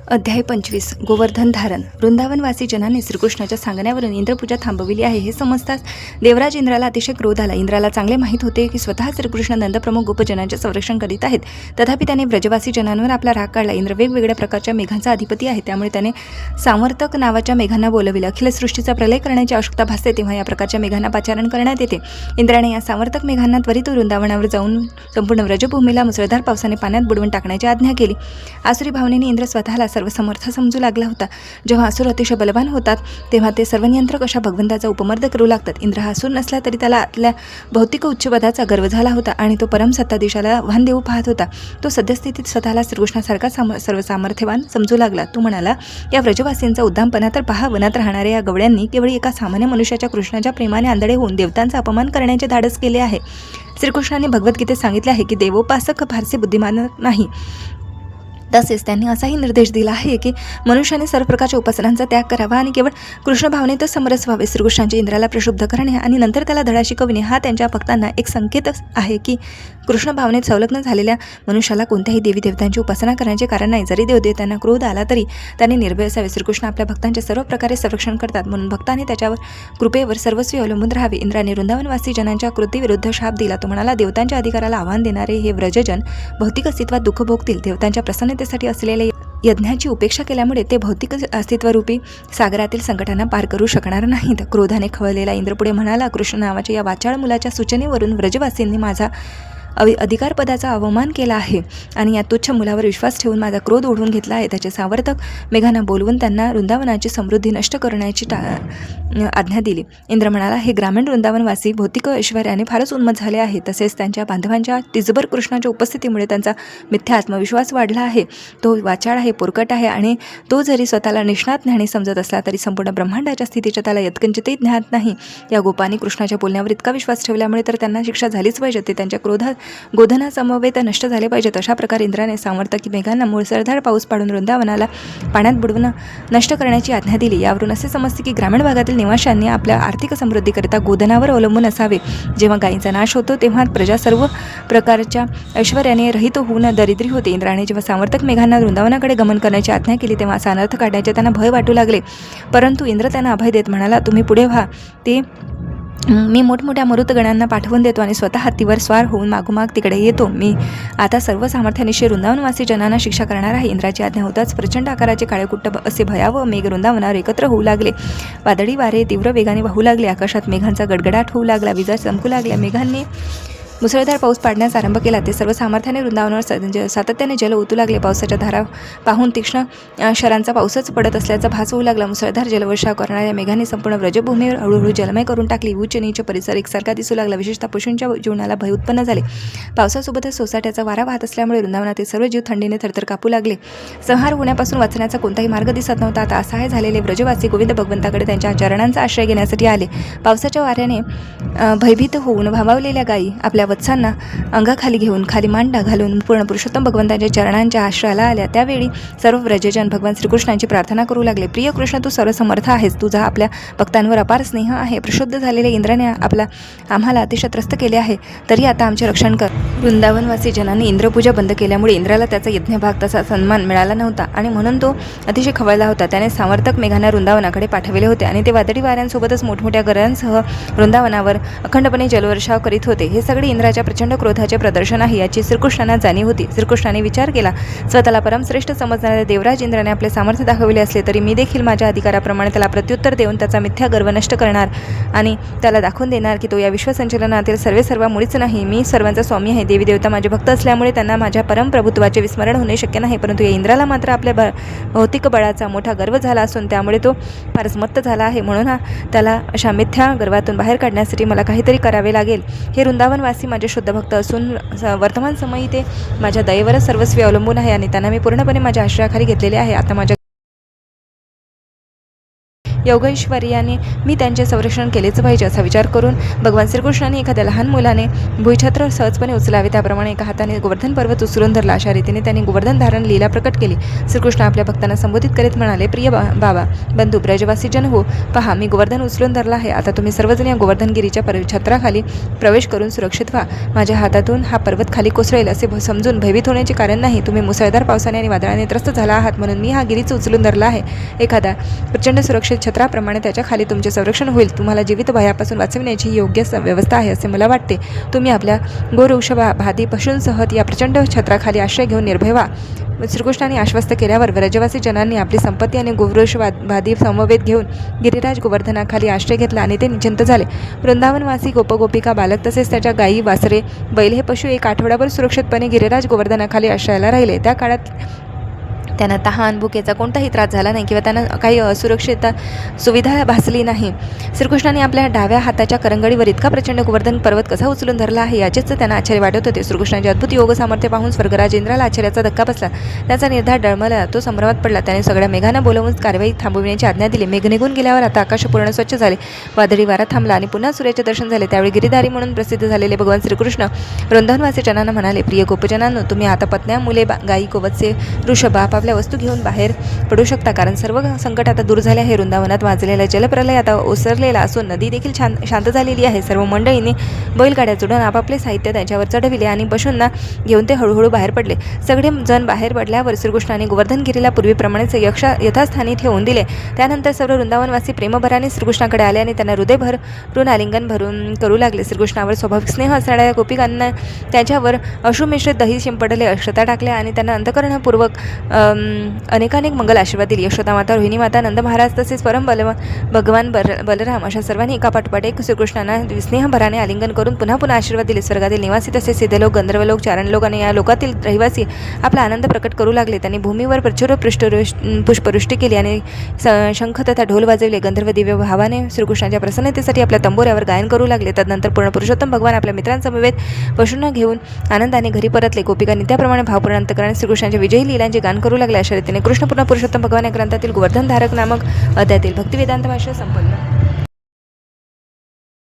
अध्याय 25 गोवर्धन धारण. वृंदावनवासी जनांनी श्रीकृष्णाच्या सांगण्यावरून इंद्रपूजा थांबविली आहे हे समजताच देवराज इंद्राला अतिशय क्रोध आला. इंद्राला चांगले माहीत होते की स्वतः श्रीकृष्ण नंदप्रमुख गोपजनांचे संरक्षण करीत आहेत. तथापि त्याने व्रजवासी जनांवर आपला राग काढला. इंद्र वेगवेगळ्या प्रकारच्या मेघांचा अधिपती आहे, त्यामुळे त्याने सामर्थक नावाच्या मेघांना बोलविलं. अखिल सृष्टीचा प्रलय करण्याची आवश्यकता भासते तेव्हा या प्रकारच्या मेघांना पाचारण करण्यात येते. इंद्राने या सामर्थक मेघांना त्वरित वृंदावनावर जाऊन संपूर्ण व्रजभूमीला मुसळधार पावसाने पाण्यात बुडवून टाकण्याची आज्ञा केली. आसुरी भावनेने इंद्र स्वतःला सर्व समर्थ समजू लागला होता. जेव्हा असुर अतिशय बलवान होतात तेव्हा ते सर्वनियंत्रक अशा भगवंताचा उपमर्द करू लागतात. इंद्र हा असुर नसला तरी त्याला आपल्या भौतिक उच्चपदाचा गर्व झाला होता आणि तो परमसत्ताधीशाला आव्हान देऊ पाहत होता. तो सद्यस्थितीत स्वतःला श्रीकृष्णासारखा सर्व सामर्थ्यवान समजू लागला. तो म्हणाला, या व्रजवासींचा उद्दामपणा तर पहा. वनात राहणाऱ्या या गवळ्यांनी केवळ एका सामान्य मनुष्याच्या कृष्णाच्या प्रेमाने आंधळे होऊन देवतांचा अपमान करण्याचे धाडस केले आहे. श्रीकृष्णाने भगवद्गीतेत सांगितले आहे की देवोपासक फारसे बुद्धिमान नाही. तसेच त्यांनी असाही निर्देश दिला आहे की मनुष्याने सर्व प्रकारच्या उपासनांचा त्याग करावा आणि केवळ कृष्ण भावनेतच समरस व्हावे. श्रीकृष्णाचे इंद्राला प्रक्षुब्ध करणे आणि नंतर त्याला धडा शिकवणे हा त्यांच्या भक्तांना एक संकेत आहे की कृष्ण भावनेत संलग्न झालेल्या मनुष्याला कोणत्याही देवी देवतांची उपासना करण्याचे कारण नाही. जरी देवदेवतांना क्रोध आला तरी त्यांनी निर्भय असावे. श्रीकृष्ण आपल्या भक्तांचे सर्व प्रकारे संरक्षण करतात, म्हणून भक्तांनी त्याच्यावर कृपेवर सर्वस्वी अवलंबून राहावे. इंद्राने वृंदावनवासी जनांच्या कृतीविरुद्ध शाप दिला. तो म्हणाला, देवतांच्या अधिकाराला आव्हान देणारे हे व्रजजन भौतिक अस्तित्वात दुःख भोगतील. देवतांच्या प्रसन्नतेसाठी असलेल्या यज्ञाची उपेक्षा केल्यामुळे ते भौतिक अस्तित्वरूपी सागरातील संकटांना पार करू शकणार नाहीत. क्रोधाने खवळलेला इंद्र पुढे म्हणाला, कृष्ण नावाच्या या वाचाळ मुलाच्या सूचनेवरून व्रजवासींनी माझा अधिकारपदाचा अवमान केला आहे आणि या तुच्छ मुलावर विश्वास ठेवून माझा क्रोध ओढून घेतला आहे. त्याचे सावर्तक मेघांना बोलवून त्यांना वृंदावनाची समृद्धी नष्ट करण्याची आज्ञा दिली. इंद्र म्हणाला, हे ग्रामीण वृंदावनवासी भौतिक ऐश्वर्याने फारच उन्मत्त झाले आहे. तसेच त्यांच्या बांधवांच्या तिजबर कृष्णाच्या उपस्थितीमुळे त्यांचा मिथ्या आत्मविश्वास वाढला आहे. तो वाचाळ आहे, पोरकट आहे आणि तो जरी स्वतःला निष्णात ज्ञानी समजत असला तरी संपूर्ण ब्रह्मांडाच्या स्थितीच्या त्याला यत्किंचितही ज्ञात नाही. या गोपांनी कृष्णाच्या बोलण्यावर इतका विश्वास ठेवल्यामुळे तर त्यांना शिक्षा झालीच पाहिजे. ते त्यांच्या गोधना समवेत नष्ट झाले पाहिजेत. अशा प्रकारे इंद्राने सामर्थकी मेघांना मुसळधार पाऊस पाडून वृंदावनाला पाण्यात बुडवून नष्ट करण्याची आज्ञा दिली. यावरून असे समजते की ग्रामीण भागातील निवाशांनी आपल्या आर्थिक समृद्धीकरिता गोधनावर अवलंबून असावे. जेव्हा गायींचा नाश होतो तेव्हा प्रजा सर्व प्रकारच्या ऐश्वर्याने रहित होऊन दरिद्री होते. इंद्राने जेव्हा सामर्थक मेघांना वृंदावनाकडे गमन करण्याची आज्ञा केली तेव्हा असा अनर्थ काढण्याचे त्यांना भय वाटू लागले. परंतु इंद्र त्यांना अभय देत म्हणाला, तुम्ही पुढे व्हा. मी मोठमोठ्या मरुतगणांना पाठवून देतो आणि स्वतः हत्तीवर स्वार होऊन मागोमाग तिकडे येतो. मी आता सर्व सामर्थ्यानिशी वृंदावनवासी जनांना शिक्षा करणार आहे. इंद्राची आज्ञा होताच प्रचंड आकाराचे काळेकुट्ट असे भयावह मेघ वृंदावनावर एकत्र होऊ लागले. वादळी वारे तीव्र वेगाने वाहू लागले. आकाशात मेघांचा गडगडाट होऊ लागला. विजा चमकू लागल्या. मेघांनी मुसळधार पाऊस पाडण्यास आरंभ केला. ते सर्व सामर्थ्याने वृंदावनावर सातत्याने जल ओतू लागले. पावसाच्या धारा पाहून तीक्ष्ण शरांचा पाऊसच पडत असल्याचा भास होऊ लागला. मुसळधार जलवर्षाव करणाऱ्या मेघांनी संपूर्ण व्रजभूमीवर हळूहळू जलमय करून टाकली. उच्च नीच परिसर एकसारखा दिसू लागला. विशेषतः पशूंच्या जीवनाला भय उत्पन्न झाले. पावसासोबतच सोसाट्याचा वारा वाहत असल्यामुळे वृंदावनातील सर्व जीव थंडीने थरथर कापू लागले. संहार होण्यापासून वाचण्याचा कोणताही मार्ग दिसत नव्हता. आता असहाय झालेले व्रजवासी गोविंद भगवंताकडे त्यांच्या चरणांचा आश्रय घेण्यासाठी आले. पावसाच्या वाऱ्याने भयभीत होऊन भांबावलेल्या गायी आपल्या वत्सांना अंगाखाली घेऊन खाली मांडा घालून पूर्ण पुरुषोत्तम भगवंतांच्या चरणांच्या आश्रयाला आल्या. त्यावेळी सर्व व्रजजन भगवान श्रीकृष्णांची प्रार्थना करू लागले. प्रिय कृष्ण, तू सर्वसमर्थ आहेस. तुझा आपल्या भक्तांवर अपार स्नेह आहे. प्रशुद्ध झालेल्या इंद्राने आम्हाला अतिशय त्रस्त केले आहे, तरी आता आमचे रक्षण कर. वृंदावनवासी जनांनी इंद्रपूजा बंद केल्यामुळे इंद्राला त्याचा यज्ञभाग तसा सन्मान मिळाला नव्हता आणि म्हणून तो अतिशय खवळला होता. त्याने सामर्थक मेघांना वृंदावनाकडे पाठविले होते आणि ते वादळी वाऱ्यांसोबतच मोठमोठ्या गरांसह वृंदावनावर अखंडपणे जलवर्षाव करीत होते. हे सगळे इंद्राच्या प्रचंड क्रोधाचे प्रदर्शन आहे याची श्रीकृष्णांना जाणीव होती. श्रीकृष्णाने विचार केला, स्वतःला परमश्रेष्ठ समजणाऱ्या देवराज इंद्राने आपले सामर्थ्य दाखविले असले तरी मी देखील माझ्या अधिकाराप्रमाणे त्याला प्रत्युत्तर देऊन त्याचा मिथ्या गर्व नष्ट करणार आणि त्याला दाखवून देणार की तो या विश्वसंचलनातील सर्व मुळीच नाही. मी सर्वांचा स्वामी आहे. देवी देवता माझे भक्त असल्यामुळे त्यांना माझ्या परमप्रभुत्वाचे विस्मरण होणे शक्य नाही. परंतु या इंद्राला मात्र आपल्या भौतिक बळाचा मोठा गर्व झाला असून त्यामुळे तो फारच मत्त झाला आहे. म्हणून त्याला अशा मिथ्या गर्वातून बाहेर काढण्यासाठी मला काहीतरी करावे लागेल. हे वृंदावनवासी माझे शुद्ध भक्त असून वर्तमान समयी ते माझ्या दयेवरच सर्वस्वी अवलंबून आहे आणि त्यांना मी पूर्णपणे माझ्या आश्रयाखाली घेतलेले आहे. आता माझ्या योगैश्वर्याने मी त्यांचे संरक्षण केलेच पाहिजे असा विचार करून भगवान श्रीकृष्णाने एखाद्या लहान मुलाने भुईछत्र सहजपणे उचलावे त्याप्रमाणे एका हाताने गोवर्धन पर्वत उचलून धरला. अशा रीतीने त्यांनी गोवर्धन धारण लीला प्रकट केली. श्रीकृष्ण आपल्या भक्तांना संबोधित करीत म्हणाले, प्रिय बाबा बंधू ब्रजवासी जन हो, पहा मी गोवर्धन उचलून धरला आहे. आता तुम्ही सर्वजण या गोवर्धनगिरीच्या छत्राखाली प्रवेश करून सुरक्षित व्हा. माझ्या हातातून हा पर्वत खाली कोसळेल असे समजून भयभीत होण्याचे कारण नाही. तुम्ही मुसळधार पावसाने आणि वादळाने त्रस्त झाला आहात म्हणून मी हा गिरीच उचलून धरला आहे. एखादा प्रचंड सुरक्षित छत्राप्रमाणे त्याच्या खाली तुमचे संरक्षण होईल. तुम्हाला जीवित भयापासून वाचविण्याची योग्य व्यवस्था आहे असे मला वाटते. तुम्ही आपल्या गोवृक्ष भादी पशूंसह या प्रचंड छत्राखाली आश्रय घेऊन निर्भय व्हा. श्रीकृष्णाने आश्वस्त केल्यावर व्रजवासी जनांनी आपली संपत्ती आणि गोवृक्ष भादी समवेत घेऊन गिरिराज गोवर्धनाखाली आश्रय घेतला आणि ते निश्चिंत झाले. वृंदावनवासी गोपगोपिका बालक तसेच त्याच्या गायी वासरे बैल हे पशु एक आठवडाभर सुरक्षितपणे गिरिराज गोवर्धनाखाली आश्रयाला राहिले. त्या काळात त्यांना तहान भुकेचा कोणताही त्रास झाला नाही किंवा त्यांना काही असुरक्षित सुविधा भासली नाही. श्रीकृष्णाने आपल्या डाव्या हाताच्या करंगडीवर इतका प्रचंड गोवर्धन पर्वत कसा उचलून धरला आहे याचेच त्यांना आश्चर्य वाटत होते. श्रीकृष्णाचे अद्भुत योग सामर्थ्य पाहून स्वर्गराज इंद्राला आश्चर्याचा धक्का बसला. त्याचा निर्धार डळमळला. तो संभ्रमात पडला. त्याने सगळ्या मेघांना बोलावून कारवाई थांबविण्याची आज्ञा दिली. मेघ निघून गेल्यावर आता आकाश पूर्ण स्वच्छ झाले. वादळी वारा थांबला आणि पुन्हा सूर्याचे दर्शन झाले. त्यावेळी गिरिधारी म्हणून प्रसिद्ध झालेले भगवान श्रीकृष्ण वृंदावनवासी जनांना म्हणाले, प्रिय गोपजनांनो, तुम्ही आता पत्न्या मुले गायी गोवत्से ऋषभ आपापल्या वस्तू घेऊन बाहेर पडू शकता, कारण सर्व संकट आता दूर झाले आहे. वृंदावनात वाजलेला जलप्रलय आता ओसरलेला असून नदी देखील शांत झालेली आहे. सर्व मंडळींनी बैलगाड्या जोडून आपापले साहित्य त्यांच्यावर चढविले आणि पशूंना घेऊन ते हळूहळू बाहेर पडले. सगळे जण बाहेर पडल्यावर श्रीकृष्णाने गोवर्धनगिरीला पूर्वीप्रमाणेच यथास्थानी ठेवून दिले. त्यानंतर सर्व वृंदावनवासी प्रेमभराने श्रीकृष्णाकडे आले आणि त्यांना हृदय भरून आलिंगन भरून करू लागले. श्रीकृष्णावर स्वाभाविक स्नेह असणाऱ्या गोपिकांना त्यांच्यावर अश्रुमिश्रित दही शिंपडले, अक्षता टाकल्या आणि त्यांना अंतःकरणपूर्वक अनेकानेक मंगल आशीर्वाद दिले. यशोदा माता, रोहिणी माता, नंद महाराज तसेच परम भगवान बलराम अशा सर्वांनी एकापाठोपाठ एक श्रीकृष्णांना स्नेहभराने आलिंगन करून पुन्हा पुन्हा आशीर्वाद दिले. स्वर्गातील निवासी तसेच सिद्धलोक, गंधर्वलोक, चारणलोक आणि या लोकातील रहिवासी आपला आनंद प्रकट करू लागले. त्यांनी भूमीवर प्रचुर पुष्पवृष्टी केली आणि शंख तथा ढोल वाजवले. गंधर्व दिव्य भावाने श्रीकृष्णाच्या प्रसन्नतेसाठी आपल्या तंबोऱ्यावर गायन करू लागले. तदनंतर पूर्ण पुरुषोत्तम भगवान आपल्या मित्रांसमवेत पशूंना घेऊन आनंदाने घरी परतले. गोपिकांनी त्याप्रमाणे भावपूर्ण अंतकरणाने श्रीकृष्णाच्या विजयी लीलांचे गान करू लागले. अशा रीतीने कृष्ण पूर्ण पुरुषोत्तम भगवान या ग्रंथातील गोवर्धन धारक नामक अध्यायातील भक्तिवेदांत भाष्य संपन्न.